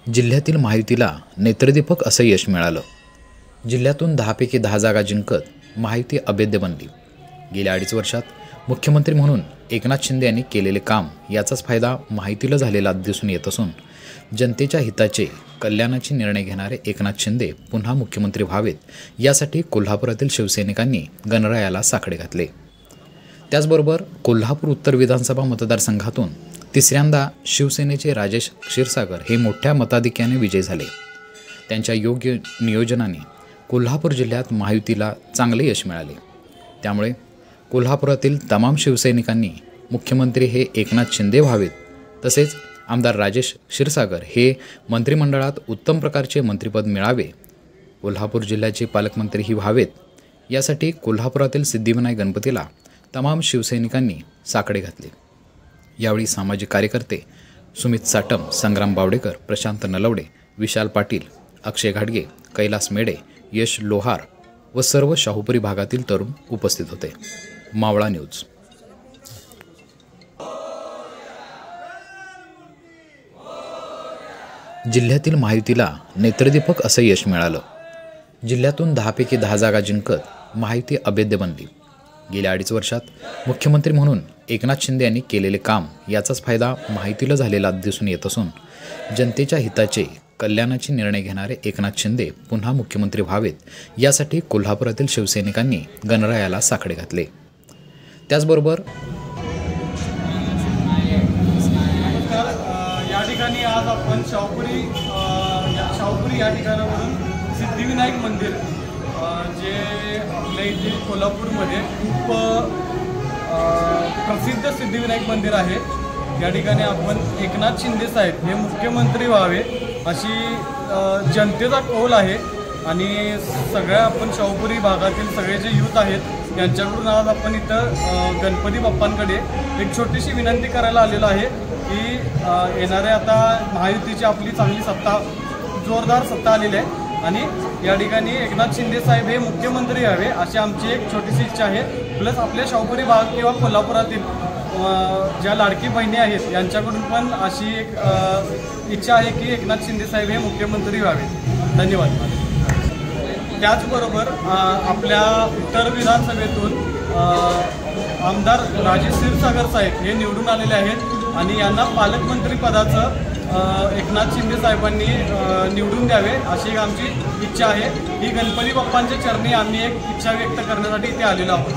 जिल्ह्यातील महायुतीला नेत्रदीपक असं यश मिळालं। जिल्ह्यातून 10 पैकी 10 जागा जिंकत महायुती अभेद्य बनली। गेल्या 2.5 वर्षात मुख्यमंत्री म्हणून एकनाथ शिंदे यांनी केलेले काम याचाच फायदा महायुतीला झालेला दिसून येत असून जनतेच्या हिताचे कल्याणाचे निर्णय घेणारे एकनाथ शिंदे पुन्हा मुख्यमंत्री व्हावेत यासाठी कोल्हापुरातील शिवसैनिकांनी गणरायाला साकडे घातले। त्याचबरोबर कोल्हापूर उत्तर विधानसभा मतदारसंघातून तिसऱ्यांदा शिवसेनेचे राजेश क्षीरसागर हे मोठ्या मताधिक्याने विजयी झाले। त्यांच्या योग्य नियोजनाने कोल्हापूर जिल्ह्यात महायुतीला चांगले यश मिळाले। त्यामुळे कोल्हापुरातील तमाम शिवसैनिकांनी मुख्यमंत्री हे एकनाथ शिंदे व्हावेत, तसेच आमदार राजेश क्षीरसागर हे मंत्रिमंडळात उत्तम प्रकारचे मंत्रिपद मिळावे, कोल्हापूर जिल्ह्याचे पालकमंत्रीही व्हावेत यासाठी कोल्हापुरातील सिद्धिविनायक गणपतीला तमाम शिवसैनिकांनी साकडे घातले। यावेळी सामाजिक कार्यकर्ते सुमित साटम, संग्राम बावडेकर, प्रशांत नलवडे, विशाल पाटील, अक्षय घाडगे, कैलास मेडे, यश लोहार व सर्व शाहूपुरी भागातील तरुण उपस्थित होते। मावळा न्यूज। जिल्ह्यातील महायुतीला नेत्रदीपक असं यश मिळालं। जिल्ह्यातून 10 पैकी 10 जागा जिंकत महायुती अभेद्य बनली। गेल्या 2.5 वर्षात मुख्यमंत्री म्हणून एकनाथ शिंदे यांनी केलेले काम याचाच फायदा महायुतीला झालेला दिसून येत असून जनतेच्या हिताचे कल्याणाचे निर्णय घेणारे एकनाथ शिंदे पुन्हा मुख्यमंत्री व्हावेत यासाठी कोल्हापुरातील शिवसैनिकांनी गणरायाला साकडे घातले। त्याचबरोबर या ठिकाणी आज आपण शाहूपुरी या ठिकाणावरून सिद्धिविनायक मंदिर जे आपल्या इथे कोल्हापूरमध्ये खूप प्रसिद्ध सिद्धिविनायक मंदिर आहे, या ठिकाणी आपण एकनाथ शिंदे साहेब हे मुख्यमंत्री व्हावे अशी जनतेचा कौल आहे। आणि सगळ्या आपण शाहूपुरी भागातील सगळे जे यूथ आहेत यांच्याकडून आज आपण इथं गणपती बाप्पांकडे एक छोटीशी विनंती करायला आलेलो आहे की येणाऱ्या आता महायुतीची आपली चांगली सत्ता, जोरदार सत्ता आलेली आहे आणि या ठिकाणी एकनाथ शिंदे साहेब हे मुख्यमंत्री व्हावे अशी आमची एक छोटीशी इच्छा आहे। प्लस आपल्या शाहूपुरी भाग किंवा कोल्हापुरातील ज्या लाडकी बहिणी आहेत यांच्याकडून पण अशी एक इच्छा आहे की एकनाथ शिंदे साहेब हे मुख्यमंत्री व्हावे। धन्यवाद। त्याचबरोबर आपल्या उत्तर विधानसभेतून आमदार राजेश क्षीरसागर साहेब हे निवडून आलेले आहेत आणि यांना पालकमंत्री पदाचं एकनाथ शिंदे साहेबांनी निवडून द्यावे अशी आमची इच्छा आहे। ही गणपती बाप्पांच्या चरणी आम्ही एक इच्छा व्यक्त करण्यासाठी इथे आलेलो आहोत।